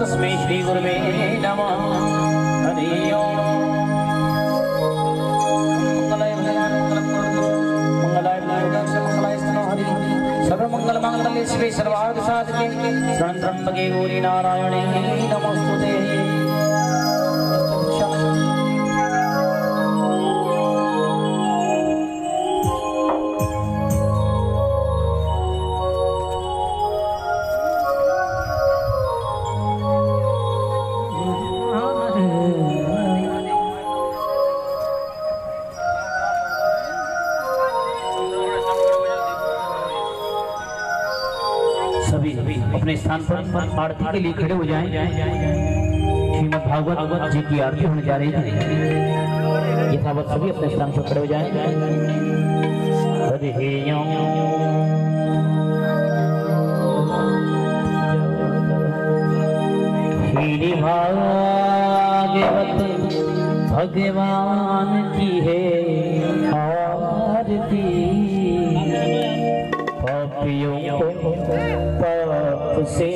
तस्मै श्री गुरुवे नमः। हरि ओम। मंगलाय भगवान मंगलाय मंगलाय स्तनो हरि सर्वमंगल मांगल्ये शिवे सर्वार्थ साधके शरणं त्र्यंबके गौरी नारायणे नमोस्तुते। अपने स्थान पर आरती के लिए खड़े हो जाएं। श्रीमद् भागवत जी की आरती होने जा रही है। यथावत सभी अपने स्थान पर खड़े हो जाएं। श्री भागवत भगवान की है आरती। पापियों को पाप से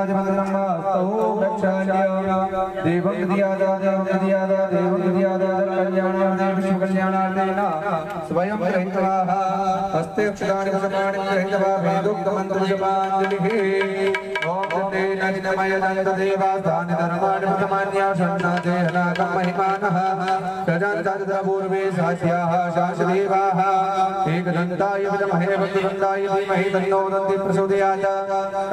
राजवंदनमस्तौ रक्षाय देवं दियादा कल्याणार्थे विश्वकल्याणार्थे स्वयं गृहीत्वा हस्ते अक्षराणि पुष्पाणि गृहीत्वा वेदोक्तमन्त्रजपाञ्जलिः ओम नमय दन्तदेवास्तानि धर्माणि प्रथमान्या षण्णादेहनाकं महिमानः प्रजान्तपूर्वे सास्याः शासदेवाः एकदन्ताय विद्महे वक्रतुण्डाय धीमहि तन्नो दन्ति प्रचोदयात्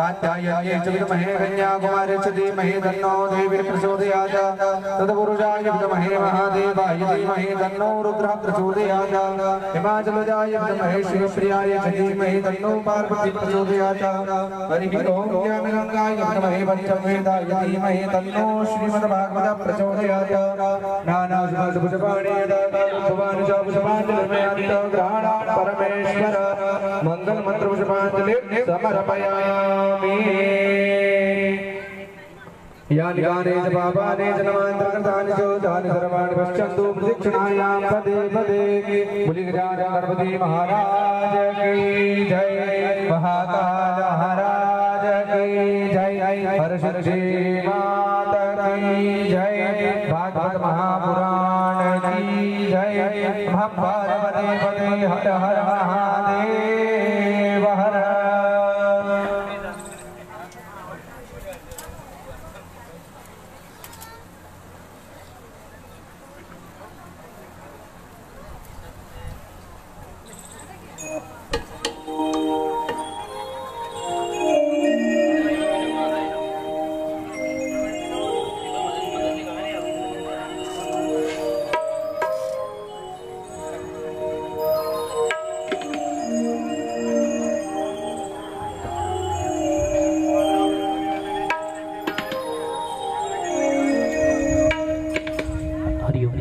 कात्यायनाय च विद्महे कन्याकुमारी च धीमहि तन्नो देवी प्रचोदयात् तत्पुरुषाय विद्महे महादेवाय धीमहि तन्नो रुद्रः प्रचोदयात् हिमाचलजाय विद्महे शिवप्रियाय च धीमहि तन्नो पार्वती प्रचोदयात् हरिः ओम ज्ञानगंगाय विद्महे पंचमवेदाय धीमहि तन्नो श्रीमद्भागवतः प्रचोदयात् नानाशुभपुष्पाणि भवानि च पुष्पाञ्जलिर्मयान्तग्रहणात् परमेश्वर मंगलमन्त्रपुष्पाञ्जलिं समर्पयामि यानि गाने च पापानि च नमान्तर्गतानि च तानि सर्वाणि पश्यन्तु प्रदक्षिणायां पदे पदे बुलिगजानन गणपति महाराज की जय महाकाल महाराज की जय हरसिद्धि माता की जय भागवत महापुराण की जय पार्वती पते हर हर महादेव हर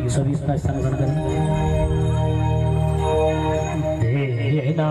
सभी इसका स्थान ग्रहण करें। देना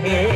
Yeah.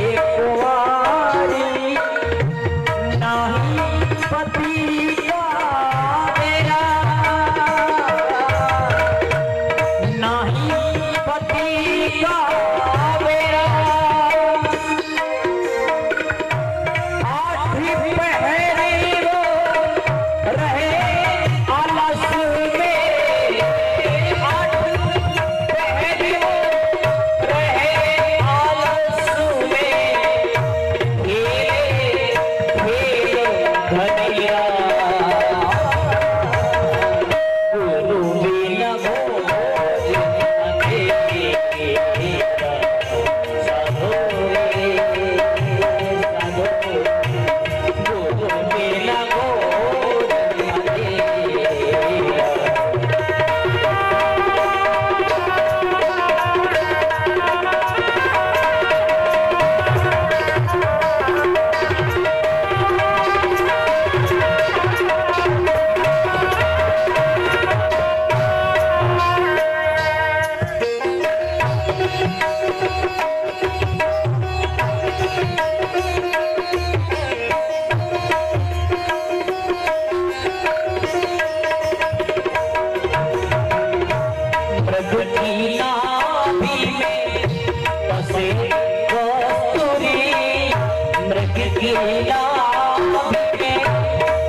पीला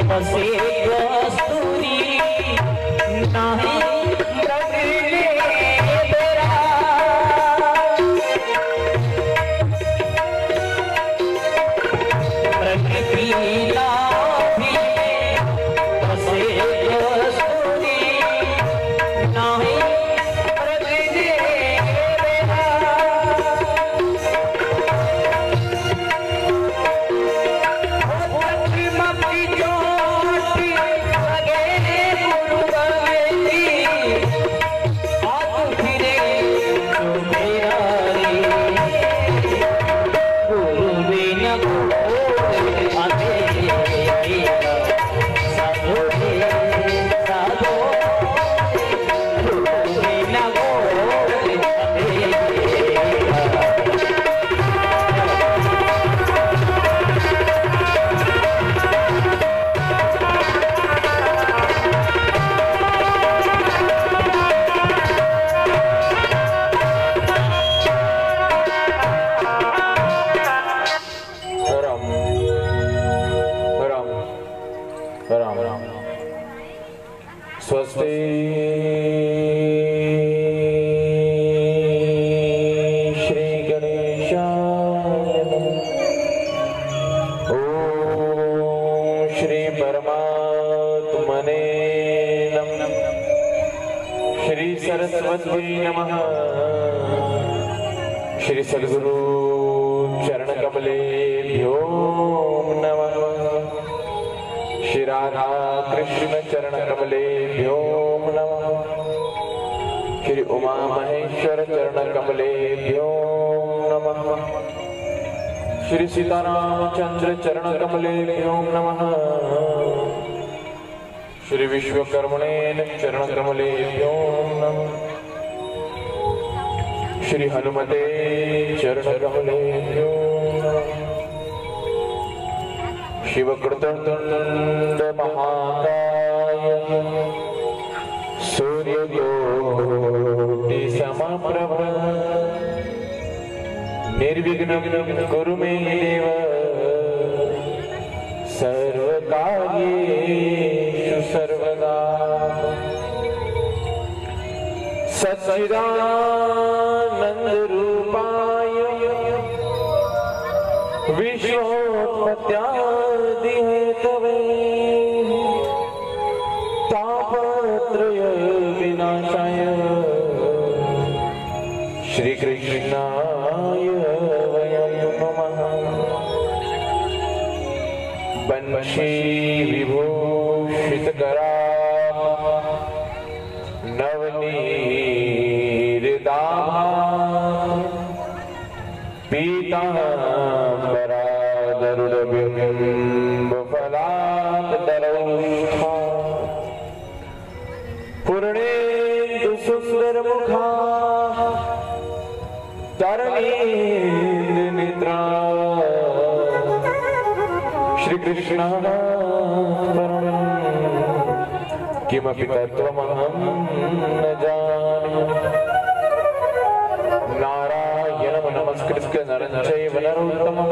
बसे कस्तूरी नाही मृगले बेरा मृग पीला बसे कस्तूरी नाही मृगले बेरा स्वस्ति श्री गणेशाय नमः। ओम श्री परमात्मने नमः। श्री सरस्वती नमः। श्री सद्गुरु चरण कमलेभ्यो नमः। श्री राधा कृष्ण चरण कमलेभ्यो नमः। श्री उमा महेश्वर चरण कमलेभ्यो नमः। श्री सीतारामचंद्र चरण कमलेभ्यो नमः। श्री विश्वकर्मणे चरण कमलेभ्यो नमः। श्री हनुमते चरण कमलेभ्यो नमः। शिवकृतदण्ड महाकाय सूर्यकोटि समप्रभ निर्विघ्नं कुरु मे देव सर्वकार्येषु सर्वदा सच्चिदानन्दरूपाय विश्वोत्पत्त्यादि हेतवे तापत्रय विनाशाय श्री कृष्णाय वयं नमः। बंशी विभूषितकरा नवनीरदाभा पीताम्बरा गरुडबिम्बफलाकदरौष्ठा पूर्णेन्दु सुन्दरमुखा तरणीन्द्रनेत्रा श्रीकृष्ण किमपि तत्त्वमहं न जाने। नारायणं नमस्कृत्य नरं चैव नरोत्तमं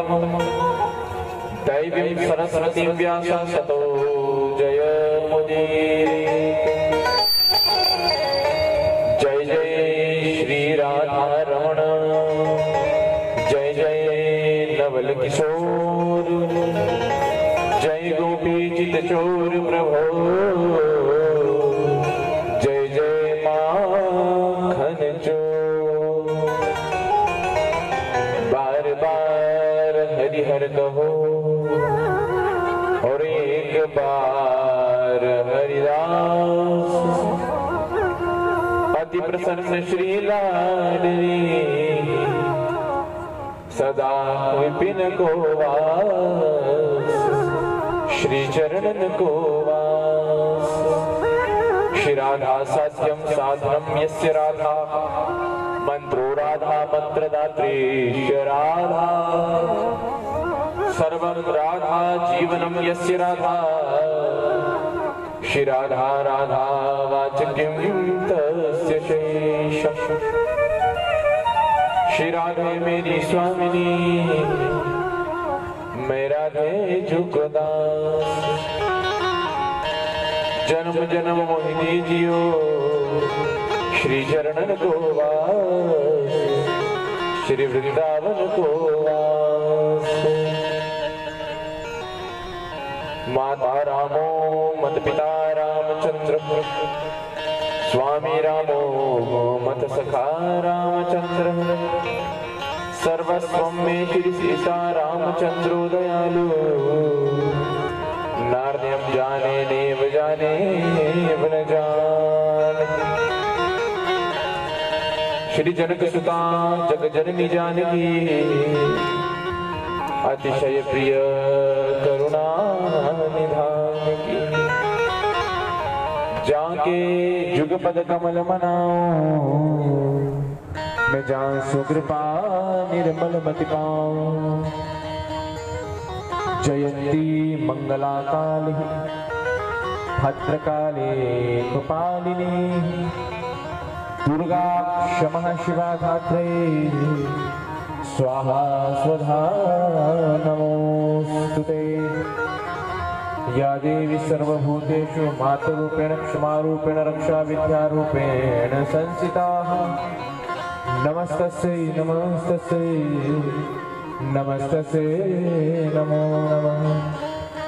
दैवीं सरस्वतीं व्यासं ततो जयमुदीरयेत्। जय जय श्री राधा रमण जय जय नवल किशोर जय गोपी चित चोर प्रभो जय जय माखन चोर। बार बार हरिहर कहो और एक बार हरिदास अति प्रसन्न श्री लाडली सदा विपिन को वास श्री चरणन को वास। श्री राधा साध्यं साधनं यस्य राधा मंत्रो राधा मंत्रदात्री राधा सर्वं राधा जीवनं यस्य राधा श्री राधा राधा वाचक्यं तस्य शेषम्। श्री राधे मेरी स्वामिनी मैं राधे जुगदास जन्म जन्म मोहिनी जियो श्री चरणन को वास श्री वृंदावन को वास। माता रामो मत पिता रामचंद्र स्वामी रामो मत सखा रामचंद्र सर्वस्वं मे श्री सीता रामचंद्रो दयालु नार्यं जाने नेव जाने न जाने। श्री जनक सुता जग जननी जानकी अतिशय प्रिय करुणा निधान की जाके जुगपद कमल मनाओ मैं जान सुकृपा निर्मल मति पाऊं। जयंती मंगला काली भद्रकाली कृपालिनी दुर्गा क्षमा शिवा धात्रे स्वाहा स्वधा नमोस्तुते। या देवी सर्वभूतेषु मातरूपेण क्षमारूपेण रक्षा विद्यारूपेण संस्थिता नमस्तस्यै नमस्तस्यै नमस्तस्यै नमो नमः।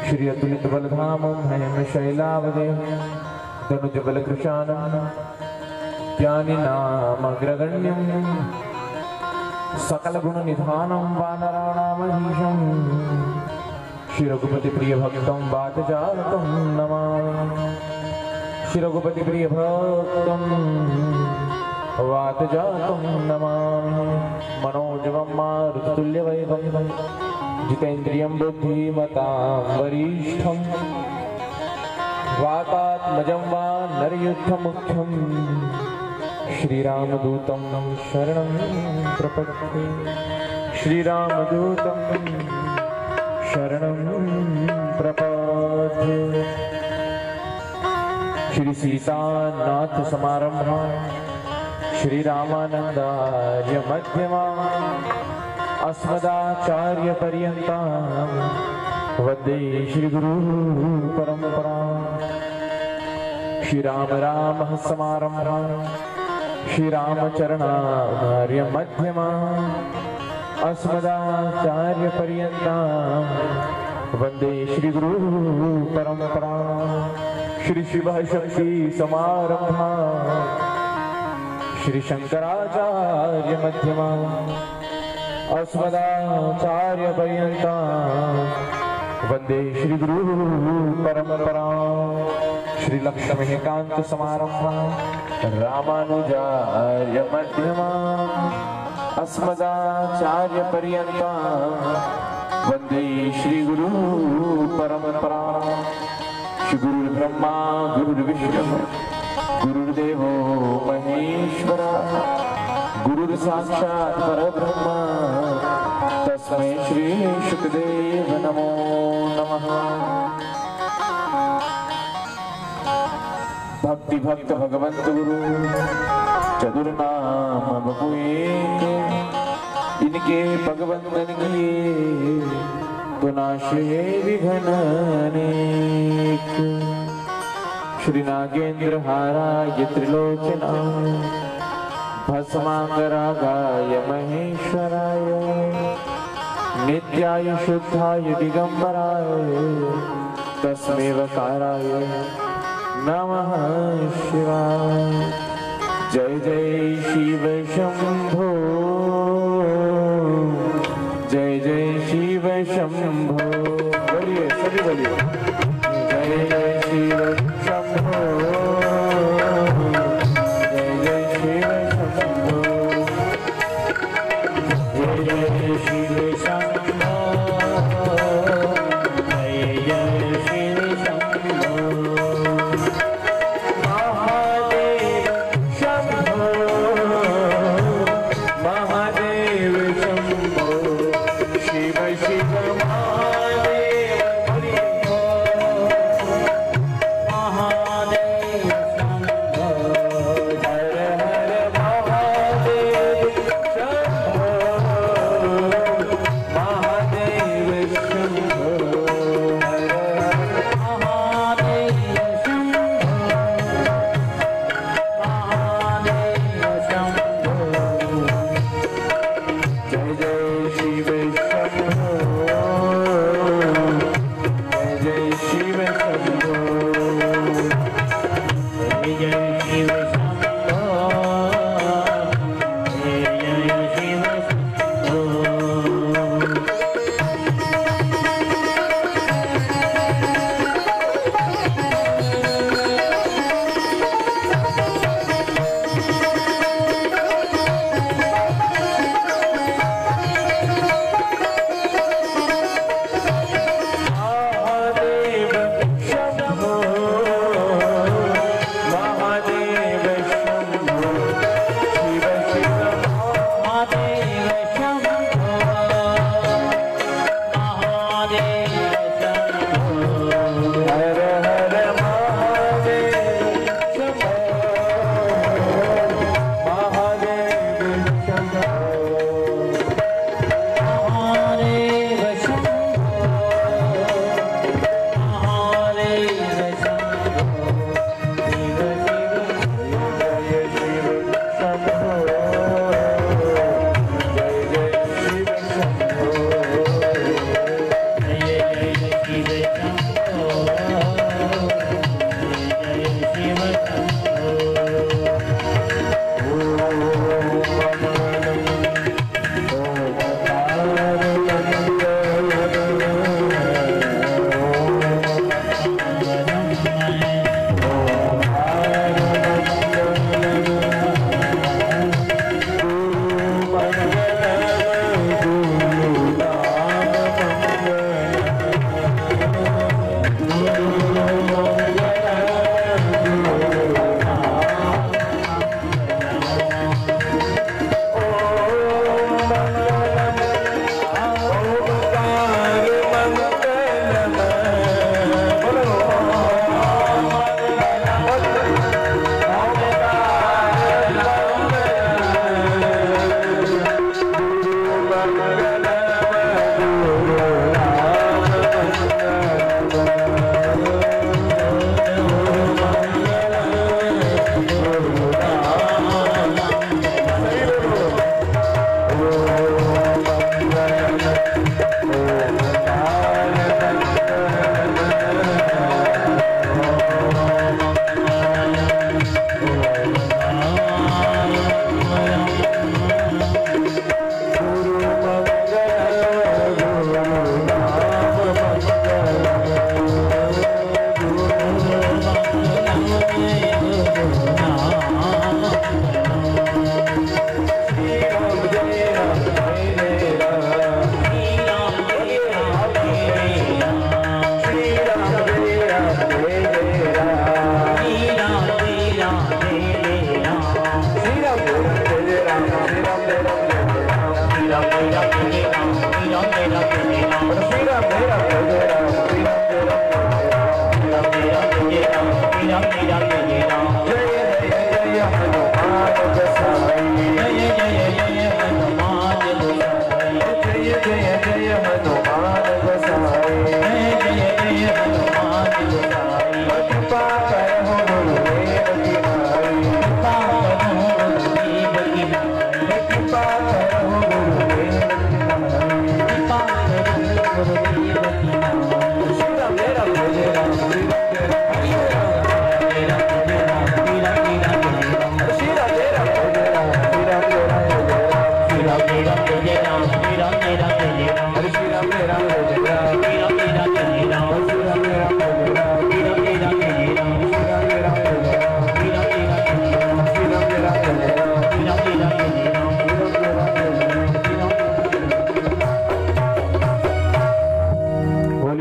श्री अतुलित बलधाम हेम शैलावदेह तनुज बलकृशानन ज्ञानिनाम अग्रगण्यं सकल गुण निधानं वानराणामधीशं श्री रघुपति प्रिय भक्तं वातजातं नमामि। श्री रघुपति प्रिय भक्तं वातजातं नमामि। मनोजवं मारुततुल्यवैभवं जितेन्द्रियं बुद्धिमतां वरिष्ठं वातात्मजं वा नरयुद्धमुख्यं श्रीरामदूतं शरणं प्रपद्ये। श्रीरामदूतं शरणं प्रपद्ये। श्री सीतानाथ समारंभा श्री रामानंदार्य मध्यमा अस्मदाचार्य पर्यन्तां वन्दे श्री गुरु परंपरा। श्री राम राम समारंभा श्री रामचरणार्य मध्यमा अस्मदाचार्य पर्यन्तां वन्दे श्री गुरु परंपरा। श्री शिव शक्ति समारंभा श्री शंकराचार्य मध्यमा अस्मदाचार्य पर्यन्तां वन्दे श्री गुरु परंपरा। श्री लक्ष्मीकांत समारंभा रामानुजार्य मध्यमा अस्मदाचार्य पर्यन्तां वन्दे श्री गुरु परंपरा। श्री गुरु ब्रह्मा गुरु विष्णु गुरुर्देवो महेश्वरा गुरुर् साक्षात् परब्रह्म तस्मै श्री शुकदेव नमो नमः। भक्ति भक्त भगवंत गुरु चतुर्नाम बपु एक इनके भगवंतन किए तो नाशे विघ्न अनेक। श्री नागेंद्र हाराय त्रिलोचना भस्मांगरागाय महेश्वराय नित्याय शुद्धाय दिगंबराय तस्मै वकाराय नमः शिवाय। जय जय शिव शंभो जय जय शिव शंभो। बोलिए सभी बोलिए जय जय शिव शंभो जय जय शिव शंभो जय जय शिव शंभो जय जय शिव शंभो। महादेव शंभो महादेव शंभो शिव शिव महादेव हरि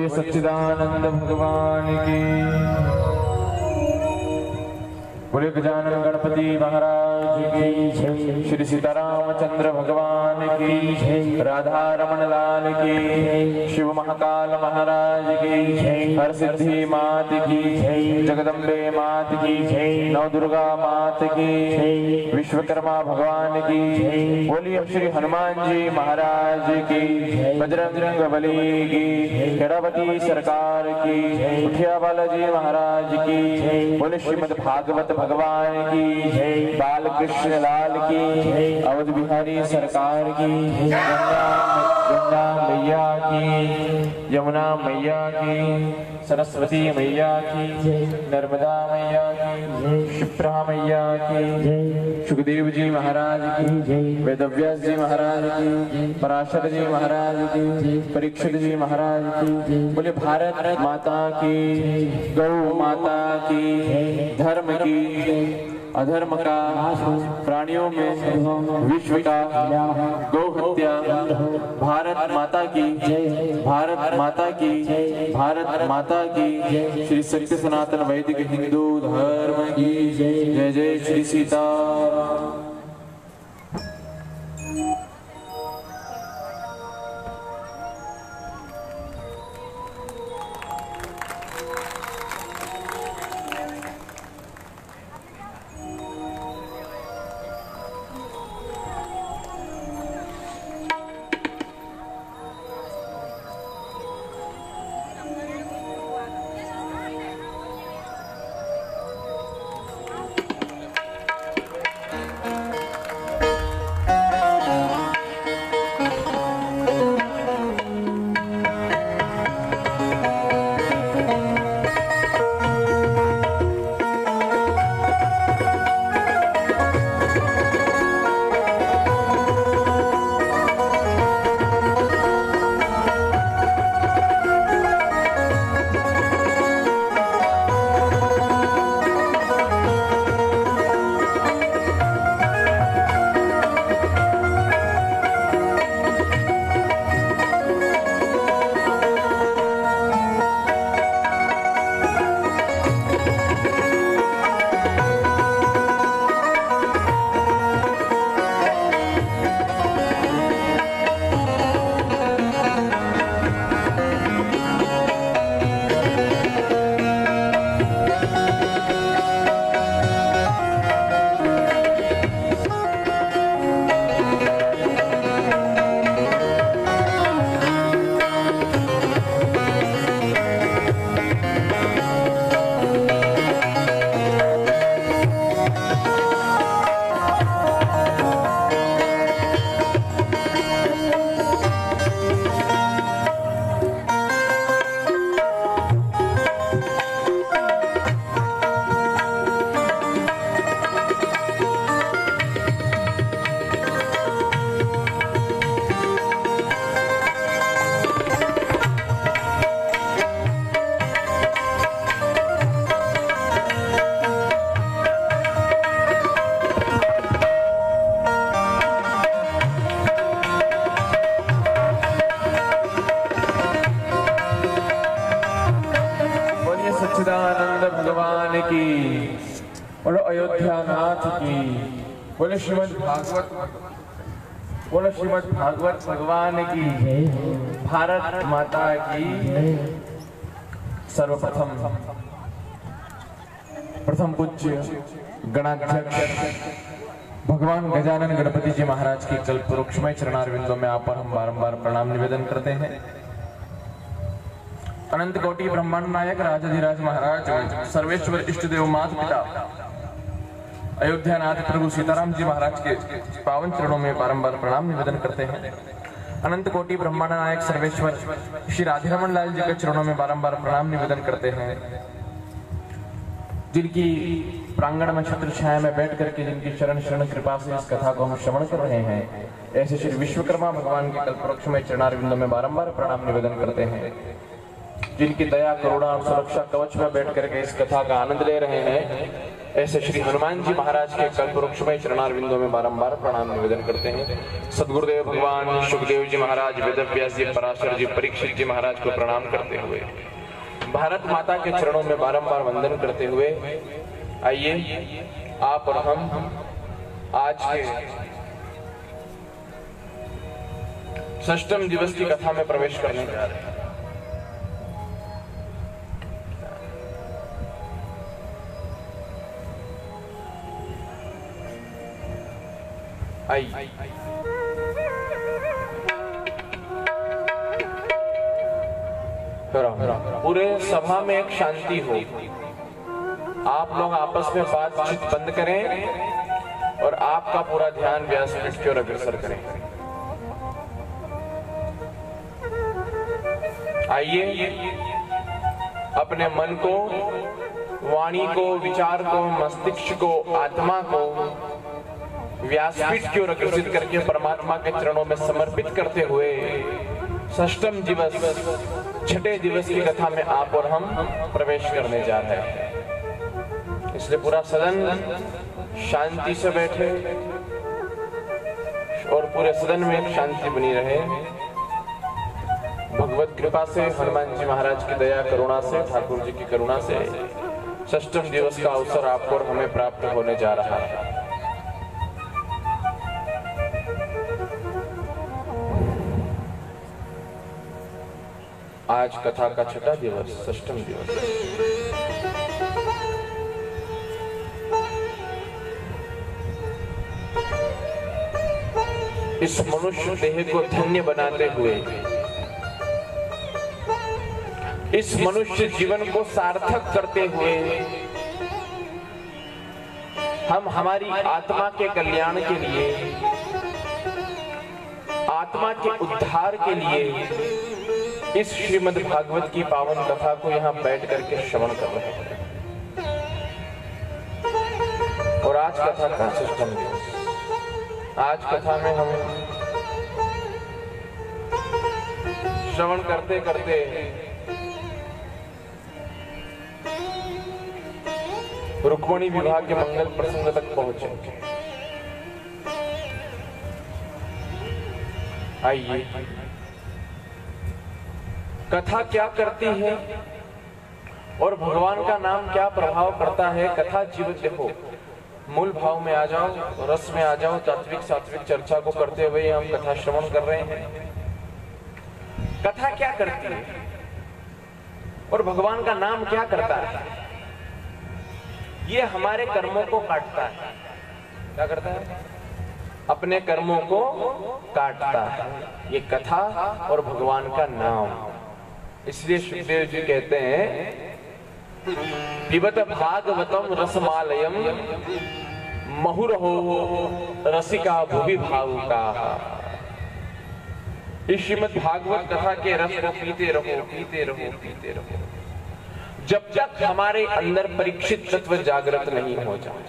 सच्चिदानंद भगवान की, बोले गजानन गणपति महाराज की, श्री सीतारामचंद्र भगवान की, राधा रमन लाल की, शिव महाकाल महाराज की, हर सिद्धि मात की, जगदम्बे मात की, नव दुर्गा मात की, विश्वकर्मा भगवान की, बोलिए श्री हनुमान जी महाराज की, बजरंग बली की, खेड़ावती सरकार की, उठिया बालाजी महाराज की, बोले श्रीमद भागवत भगवान की, बाल कृष्ण लाल की, अवध बिहारी सरकार की, गंगा मैया की, यमुना मैया की, सरस्वती मैया की, नर्मदा मैया की, शिप्रा मैया की, सुखदेव जी महाराज की, वेदव्यास जी महाराज की, पराशर जी महाराज की, परीक्षित जी महाराज की, बोले भारत माता की, गौ माता की, धर्म की, अधर्म का, प्राणियों में विश्व का, गौ हत्या, भारत माता की, भारत माता की, भारत माता की, श्री सत्य सनातन वैदिक हिंदू धर्म की जय जय श्री सीता। बोलो अयोध्या नाथ की, बोलो श्रीमद् भागवत भगवान की, भारत माता की। सर्वप्रथम पूज्य गणाध्यक्ष भगवान गजानन गणपति जी महाराज की कल्प वृक्षमय चरणारविंदों में आप और हम बारंबार प्रणाम निवेदन करते हैं। अनंत कोटि ब्रह्मांड नायक राजाधिराज महाराज सर्वेश्वर इष्ट देव माता पिता अयोध्या नाथ प्रभु सीताराम जी महाराज के पावन चरणों में बारंबार प्रणाम निवेदन करते हैं। अनंत कोटि ब्रह्मांड नायक सर्वेश्वर श्री राधेरमन लाल जी के चरणों में बारंबार प्रणाम निवेदन करते हैं, जिनकी प्रांगण में छत्र छाया में बैठ करके जिनकी चरण शरण कृपा से इस कथा को हम श्रवण कर रहे हैं, ऐसे श्री विश्वकर्मा भगवान के कल्पवृक्ष में चरणारविंदों में बारंबार प्रणाम निवेदन करते हैं, जिनकी दया करुणा और सुरक्षा कवच में बैठ करके इस कथा का आनंद ले रहे हैं, ऐसे श्री हनुमान जी महाराज के कल्पवृक्ष में चरणारविंदों में बारंबार प्रणाम निवेदन करते हैं। सदगुरुदेव भगवान सुखदेव जी महाराज, वेदव्यास जी, पराशर जी, परीक्षित जी महाराज को प्रणाम करते हुए, भारत माता के चरणों में बारंबार वंदन करते हुए, आइए आप और हम आज के षष्ठम दिवस की कथा में प्रवेश करने जा रहे हैं। पूरे सभा में एक शांति हो, आप लोग आपस में बातचीत बंद करें और आपका पूरा ध्यान व्यासपीठ की ओर अग्रसर करें। आइए अपने मन को, वाणी को, विचार को, मस्तिष्क को, आत्मा को व्यासपीठ की ओर अग्रसित करके परमात्मा के चरणों में समर्पित करते हुए षष्ठम दिवस, छठे दिवस की कथा में आप और हम प्रवेश करने जा रहे हैं। इसलिए पूरा सदन शांति से बैठे और पूरे सदन में एक शांति बनी रहे। भगवत कृपा से, हनुमान जी महाराज की दया करुणा से, ठाकुर जी की करुणा से षष्ठम दिवस का अवसर आपको और हमें प्राप्त होने जा रहा है। आज कथा का छठा दिवस, षष्ठम दिवस। इस मनुष्य देह को धन्य बनाते हुए, इस मनुष्य जीवन को सार्थक करते हुए हम हमारी आत्मा के कल्याण के लिए, आत्मा के उद्धार के लिए इस श्रीमद् भागवत की पावन कथा को यहाँ बैठ करके श्रवण कर रहे हैं। और आज कथा का षष्ठम दिवस, आज कथा में हम श्रवण करते करते रुक्मिणी विवाह के मंगल प्रसंग तक पहुंचे। आइए कथा क्या करती है और भगवान का नाम क्या प्रभाव करता है। कथा जीवन देखो, मूल भाव में आ जाओ, रस में आ जाओ, तात्विक सात्विक चर्चा को करते हुए हम कथा श्रवण कर रहे हैं। कथा क्या करती है और भगवान का नाम क्या करता है। ये हमारे कर्मों को काटता है। क्या करता है? अपने कर्मों को काटता है ये कथा और भगवान का नाम। इसलिए सुखदेव जी कहते हैं, पिबत भागवतम रसमालयम मुहुरहो रसिका भुवि भावुका। इस श्रीमद् भागवत कथा के रस को पीते रहो, पीते रहो, पीते रहो, जब तक हमारे अंदर परीक्षित तत्व जागृत नहीं हो जाए।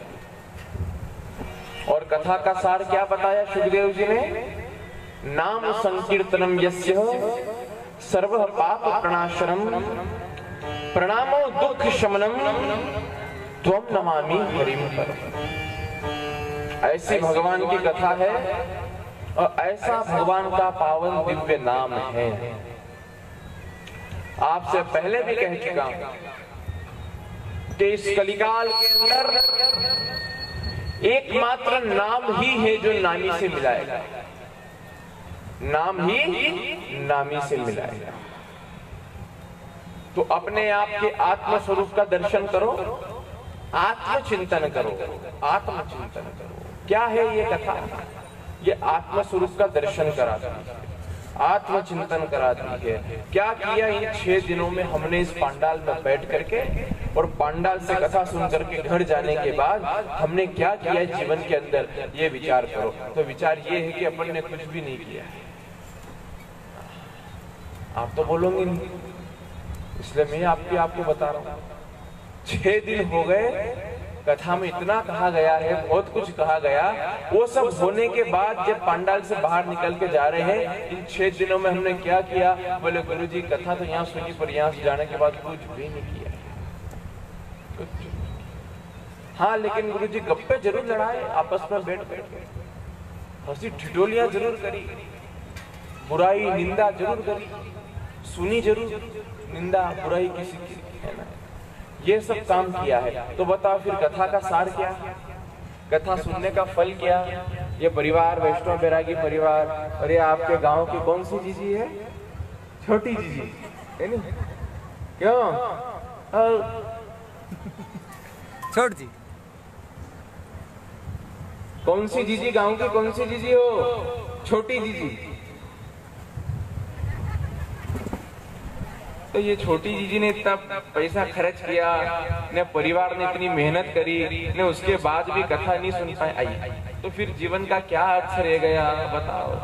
और कथा का सार क्या बताया सुखदेव जी ने? नाम संकीर्तनम यस्य सर्व पाप प्रणाशनम प्रणामो दुख शमनम त्वम नमामि हरिम परम। ऐसी भगवान की कथा है और ऐसा भगवान का पावन दिव्य नाम है। आपसे पहले भी कह चुका हूं कि इस कलिकाल के अंदर एकमात्र नाम ही है जो नामी से मिलाएगा, नाम ही नामी से मिलाएगा। तो अपने आप के आत्म स्वरूप का दर्शन करो, आत्मचिंतन करो, आत्मचिंतन करो। क्या है ये कथा? ये आत्म स्वरूप का दर्शन कराती है, आत्मचिंतन कराती है। क्या किया इन 6 दिनों में हमने इस पांडाल में बैठ करके, और पांडाल से कथा सुन करके घर जाने के बाद हमने क्या किया जीवन के अंदर, ये विचार करो। तो विचार ये है कि अपन ने कुछ भी नहीं किया। आप तो बोलोगे नहीं, इसलिए मैं आपको बता रहा हूं। 6 दिन हो गए, कथा में इतना कहा गया है, बहुत कुछ कहा गया। वो सब होने के बाद जब पांडाल से बाहर निकल के जा रहे हैं, इन 6 दिनों में हमने क्या किया? बोले गुरुजी कथा तो यहाँ सुनी, पर यहाँ से जाने के बाद कुछ भी नहीं किया। हाँ, लेकिन गुरुजी गप्पे जरूर लड़ाए, आपस में बैठ बैठ के हंसी ठिठोलियां जरूर करी, बुराई निंदा जरूर करी, सुनी जरूर निंदा बुराई किसी की, है ना? ये सब काम किया है। तो बताओ फिर कथा का सार क्या? कथा सुनने का फल क्या? ये परिवार वैष्णव बैरागी परिवार, अरे आपके गांव की कौन सी जीजी है? छोटी जीजी है नहीं? क्यों? छोड़ जी। कौन सी जीजी? गांव की कौन सी जीजी हो? छोटी जीजी। तो ये छोटी जीजी ने इतना पैसा खर्च किया, ने परिवार ने इतनी मेहनत करी, ने उसके बाद भी कथा नहीं सुन पाए आई, तो फिर जीवन का क्या अर्थ रह गया? बताओ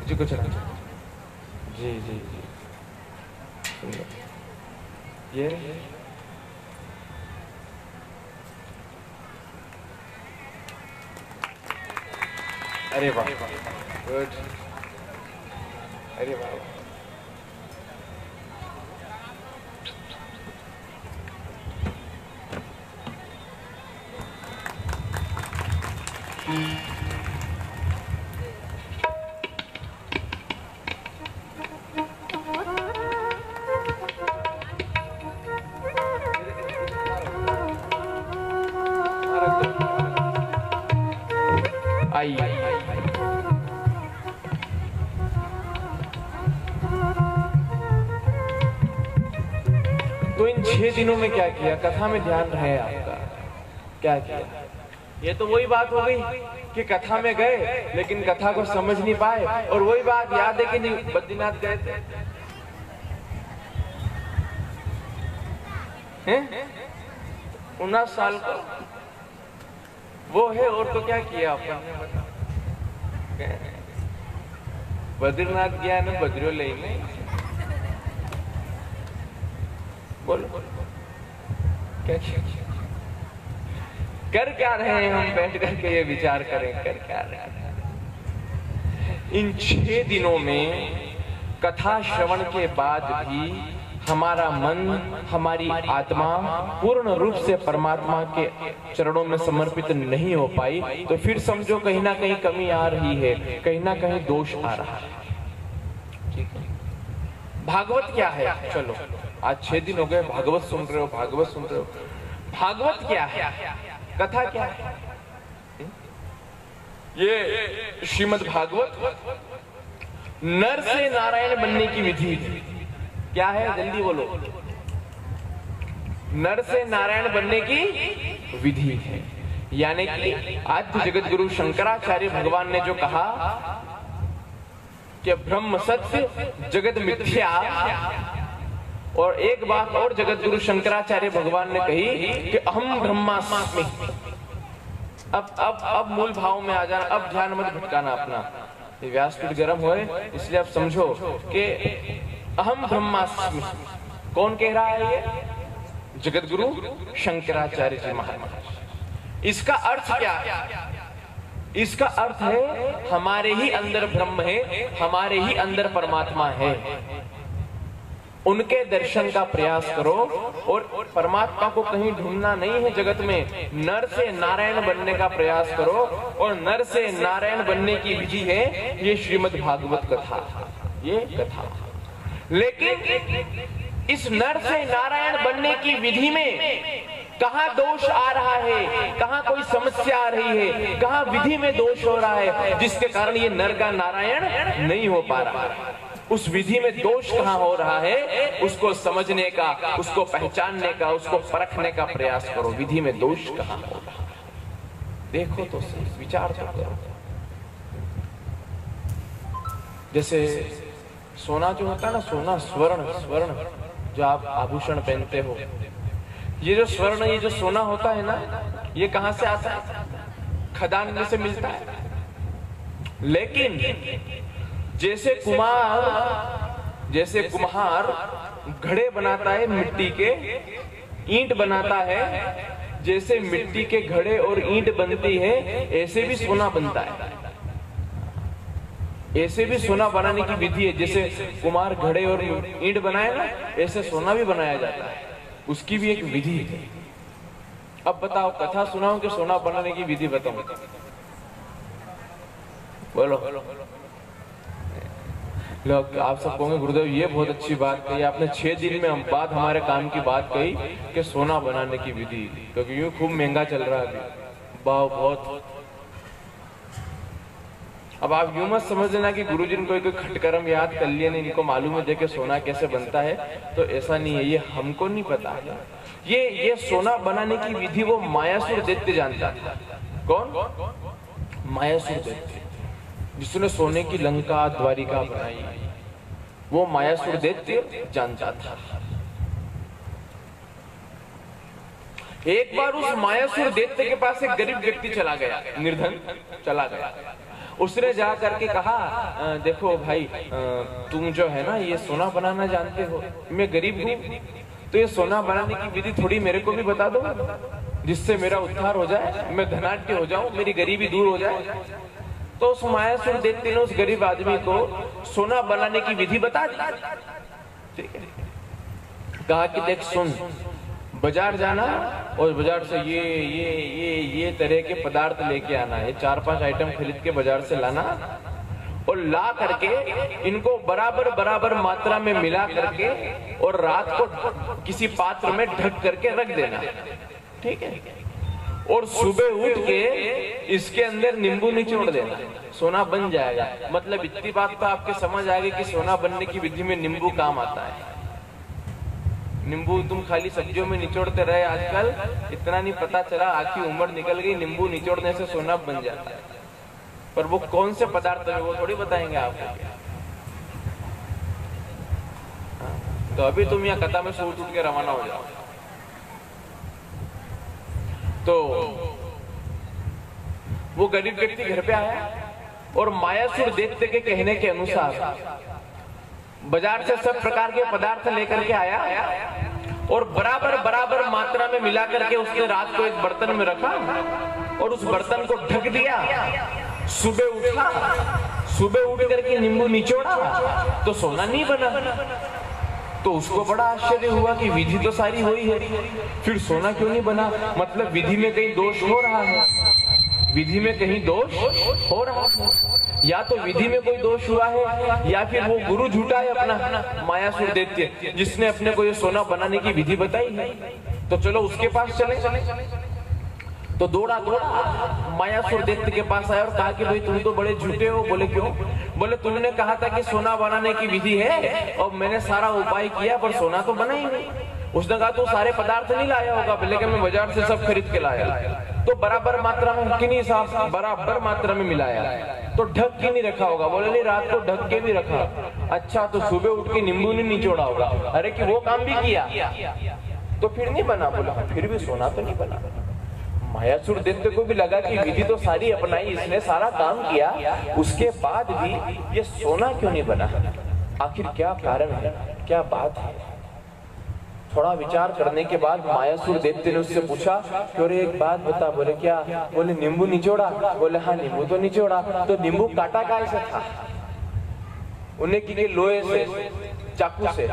जी। कुछ जी जी जी ये अरे वाह, गुड, अरे वाह। आई तो इन 6 दिनों में क्या किया? कथा में ध्यान रहे आपका, क्या किया? ये तो वही बात हो गई कि कथा में गए लेकिन कथा को समझ नहीं पाए, और वही बात याद है कि नहीं, बद्रीनाथ गए थे, 19 साल का वो है, और तो क्या किया आपने? बद्रीनाथ गया ना, बद्रियों लेने, बोलो क्या कर क्या रहे हैं हम? बैठ करके ये विचार करें, कर क्या रहे हैं? इन 6 दिनों में कथा श्रवण के बाद भी हमारा मन, हमारी आत्मा पूर्ण रूप से परमात्मा के चरणों में समर्पित नहीं हो पाई, तो फिर समझो कहीं ना कहीं कमी आ रही है, कहीं ना कहीं दोष आ रहा है। भागवत क्या है? चलो आज 6 दिन हो गए, भागवत सुन रहे हो, भागवत सुन रहे हो। भागवत क्या है? कथा क्या है? ये श्रीमद् भागवत नर से नारायण बनने की विधि क्या है? जल्दी बोलो। नर से नारायण बनने की विधि है। यानी कि आद्य जगत गुरु शंकराचार्य भगवान ने जो कहा कि ब्रह्म सत्य, जगत मिथ्या, और एक बात और जगत गुरु शंकराचार्य भगवान ने कही कि अहम ब्रह्मास्मि। अब मूल भाव में आ जाना, अब ध्यान मत भटकाना अपना। ये व्यासपीठ गर्म हो इसलिए अब समझो कि अहम ब्रह्मास्मि कौन कह रहा है? ये जगत गुरु शंकराचार्य जी महाराज। इसका अर्थ क्या है? इसका अर्थ है हमारे ही अंदर ब्रह्म है, हमारे ही अंदर परमात्मा है। उनके दर्शन का प्रयास करो, और परमात्मा को कहीं ढूंढना नहीं है जगत में, नर से नारायण बनने का प्रयास करो। और नर से नारायण बनने की विधि है ये श्रीमद् भागवत कथा, ये कथा। लेकिन इस नर से नारायण बनने की विधि में कहाँ दोष आ रहा है, कहाँ कोई समस्या आ रही है, कहाँ विधि में दोष हो रहा है, जिसके कारण ये नर का नारायण नहीं हो पा रहा है। उस विधि में दोष कहाँ हो रहा है, उसको समझने का, उसको पहचानने का, उसको परखने का प्रयास करो। विधि में दोष कहाँ हो रहा है, देखो तो सही, विचार तो करो। जैसे सोना जो होता है ना, सोना स्वर्ण जो आप आभूषण पहनते हो, ये जो स्वर्ण, ये जो सोना होता है ना, ये कहां से आता है? खदान में से मिलता है। लेकिन जैसे कुम्हार घड़े बनाता है मिट्टी के, ईंट बनाता है, जैसे मिट्टी के घड़े और ईंट बनती है, ऐसे भी सोना बनता है। ऐसे भी सोना बनाने की विधि है। जैसे कुम्हार घड़े और ईंट बनाए ना, ऐसे सोना भी बनाया जाता है, उसकी भी एक विधि है। अब बताओ, कथा सुनाऊं कि सोना बनाने की विधि बताऊं? बोलो। लोग आप सब कहोगे गुरुदेव ये बहुत अच्छी बात कही आपने, 6 दिन में बाद हमारे काम की बात कही कि सोना बनाने की विधि, क्योंकि यूं खूब महंगा चल रहा है अभी, भाव बहुत। अब आप यूं मत समझ लेना कि गुरुजी ने कोई खटकरम याद कर लिया, नहीं इनको मालूम है देखे सोना कैसे बनता है, तो ऐसा नहीं है। ये हमको नहीं पता है। ये सोना बनाने की विधि वो मायासुर दैत्य जानता था। कौन? मायासुर दैत्य, जिसने सोने की लंका द्वारिका बनाई, वो मायासुर दैत्य जानता था। एक बार उस मायासुर दैत्य के पास एक गरीब व्यक्ति चला गया, निर्धन चला गया। उसने जा करके कहा, देखो भाई, तुम जो है ना ये सोना बनाना जानते हो, मैं गरीब हूँ, तो ये सोना बनाने की विधि थोड़ी मेरे को भी बता दो, जिससे मेरा उद्धार हो जाए, मैं धनाढ्य हो जाऊं, मेरी गरीबी दूर हो जाए। तो उस मायासुर दैत्य ने उस गरीब आदमी को सोना बनाने की विधि बता दी। ठीक है, कहा कि देख सुन, बाजार जाना और बाजार से ये तरह के पदार्थ लेके आना है, 4-5 आइटम खरीद के बाजार से लाना, और ला करके इनको बराबर मात्रा में मिला करके और रात को किसी पात्र में ढक करके रख देना। ठीक है, और सुबह उठ के इसके अंदर नींबू निचोड़ देना, सोना बन जाएगा। मतलब इतनी बात तो आपके समझ आ गई कि सोना बनने की विधि में नींबू काम आता है। नींबू तुम खाली सब्जियों में निचोड़ते रहे आजकल, इतना नहीं पता चला, आखिर उम्र निकल गई, नींबू निचोड़ने से सोना बन जाता है। पर वो कौन से पदार्थ है वो थोड़ी बताएंगे आपको। तो अभी तुम यहाँ कथा में सूट उठ के रवाना हो जाओ। तो वो गरीब व्यक्ति घर पे आया और मायासुर दैत्य के कहने के अनुसार बाजार से सब प्रकार के पदार्थ लेकर के आया और बराबर मात्रा में मिला करके उसने रात को एक बर्तन में रखा और उस बर्तन को ढक दिया। सुबह उठ करके नींबू निचोड़ा तो सोना नहीं बना। तो उसको बड़ा आश्चर्य हुआ कि विधि तो सारी हुई है, फिर सोना क्यों नहीं बना? मतलब विधि में कहीं दोष हो रहा है, विधि में कहीं दोष हो रहा है। या तो विधि में कोई दोष हुआ है, या फिर वो गुरु झूठा है अपना मायासुर दैत्य, जिसने अपने को ये सोना बनाने की विधि बताई है। तो चलो उसके पास चले। तो दौड़ा मायासुर दैत्य के पास आया और कहा कि भाई तुम तो बड़े झूठे हो। बोले क्यों? बोले तुमने कहा था कि सोना बनाने की विधि है और मैंने सारा उपाय किया पर सोना तो बना ही नहीं। उसने कहा तू सारे पदार्थ नहीं लाया होगा, लेकिन मैं बाजार से सब खरीद के लाया। तो बराबर मात्रा में किन्हीं हिसाब बराबर मात्रा में मिलाया, तो ढक के नहीं रखा होगा। बोले नहीं, रात को ढक के भी रखा। अच्छा, तो सुबह उठ के नींबू नहीं निचोड़ा होगा। अरे कि वो काम भी किया तो फिर नहीं बना। बोला फिर भी सोना तो नहीं बना। मायासुर दैत्य को भी लगा कि विधि तो सारी अपनाई, इसने सारा काम किया, उसके बाद भी ये सोना क्यों नहीं बना? आखिर क्या कारण है, क्या बात है? थोड़ा विचार करने के बाद मायासुर दैत्य ने उससे पूछा कि अरे एक बात बता। बोले क्या? बोले नींबू निचोड़ा। बोले हाँ नींबू तो निचोड़ा। तो नींबू काटा कैसे था? उन्हें की लोहे से, चाकू से।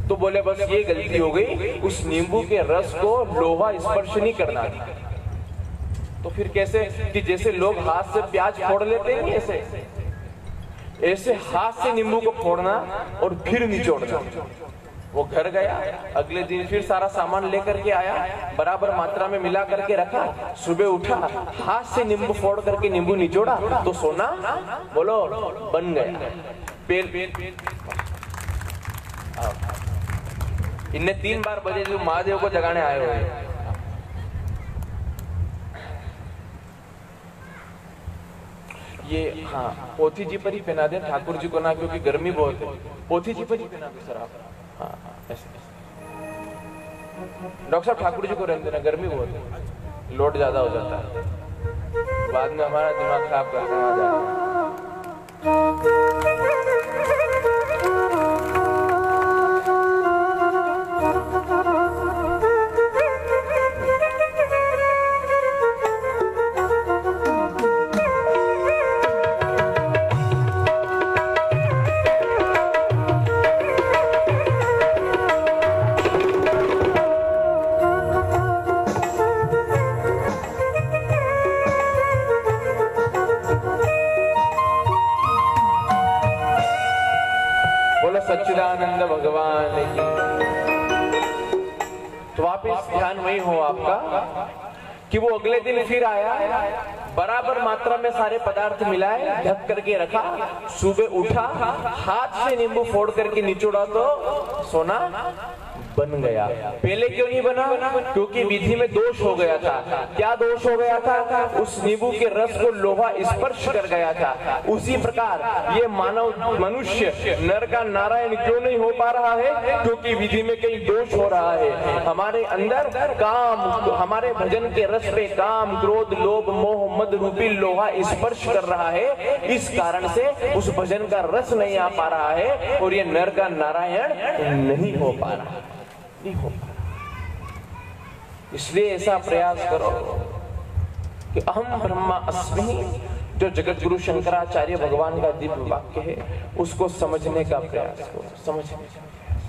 तो बोले बस ये गलती हो गई, उस नींबू के रस को लोहा स्पर्श नहीं करना था। तो फिर कैसे कि जैसे लोग हाथ से प्याज फोड़ लेते हैं, ऐसे ऐसे हाथ से नींबू को फोड़ना और फिर निचोड़ना। वो घर गया, अगले दिन फिर सारा सामान लेकर के आया, बराबर मात्रा में मिला करके रखा। सुबह उठा, हाथ से नींबू फोड़ करके नींबू निचोड़ा तो सोना बोलो बन गया। इनने 3 बार बजे जो महादेव को जगाने आए हुए। ये हाँ पोथी जी पर ही पहना दे, ठाकुर जी को ना, क्योंकि गर्मी बहुत है। पोथी जी पर ही पहना दे सर आप। हाँ ऐसे डॉक्टर साहब ठाकुर जी को रहने देना, गर्मी बहुत है, लोड ज्यादा हो जाता है, बाद में हमारा दिमाग खराब करने आ जाता है। सच्चिदानंद भगवान की। तो वापिस ध्यान वही हो आपका कि वो अगले दिन फिर आया, बराबर मात्रा में सारे पदार्थ मिलाए, ढक करके रखा। सुबह उठा, हाथ से नींबू फोड़ करके निचोड़ा तो सोना बन गया। पहले क्यों नहीं बना? क्योंकि विधि में दोष हो गया था। क्या दोष हो गया था? उस नींबू के रस को लोहा स्पर्श कर गया था। उसी प्रकार ये मानव मनुष्य नर का नारायण क्यों नहीं हो पा रहा है? क्योंकि विधि में कहीं दोष हो रहा है। हमारे अंदर काम, हमारे भजन के रस पे काम, क्रोध, लोभ, मोह, मद रूपी लोहा स्पर्श कर रहा है। इस कारण से उस भजन का रस नहीं आ पा रहा है और ये नर का नारायण नहीं हो पा रहा, नहीं हो पा रहा। इसलिए ऐसा प्रयास करो कि अहम ब्रह्मा अस्मि, जो जगत गुरु शंकराचार्य भगवान का दिव्य वाक्य है, उसको समझने का प्रयास करो। समझने का प्रयास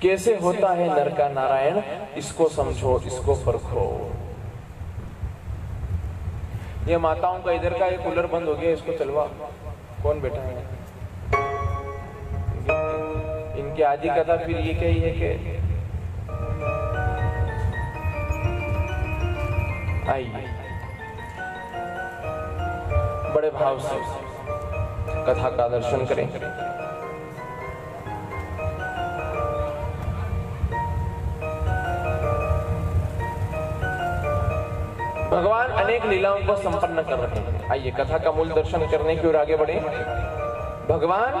कैसे होता है नर का नारायण, इसको समझो, इसको परखो। ये माताओं का इधर का एक कूलर बंद हो गया, इसको चलवा। कौन बैठा है? इनकी आदि कथा फिर ये क्या है कि आइए बड़े भाव से कथा का दर्शन करें। भगवान अनेक लीलाओं को संपन्न कर रहे हैं। आइए कथा का मूल दर्शन करने की ओर आगे बढ़े। भगवान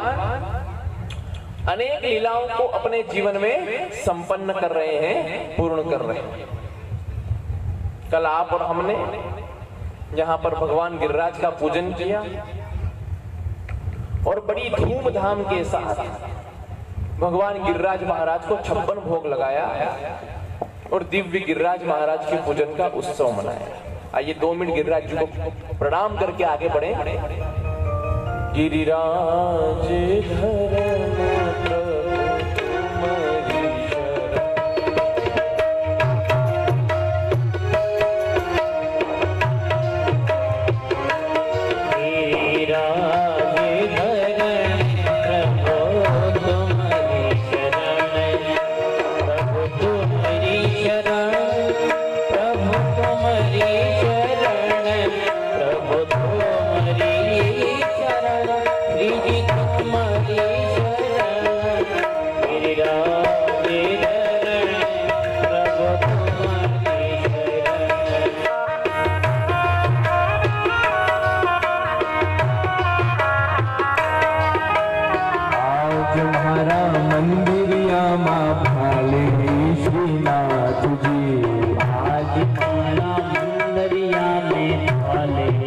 अनेक लीलाओं को अपने जीवन में संपन्न कर रहे हैं, पूर्ण कर रहे हैं। कल आप और हमने यहां पर भगवान गिरिराज का पूजन किया और बड़ी धूमधाम के साथ भगवान गिरिराज महाराज को 56 भोग लगाया और दिव्य गिरिराज महाराज के पूजन का उत्सव मनाया। आइए 2 मिनट गिरिराज जी को प्रणाम करके आगे बढ़े। गिरिराज धरण श्रीनाथ जी आज मारा मंदरिया में वाले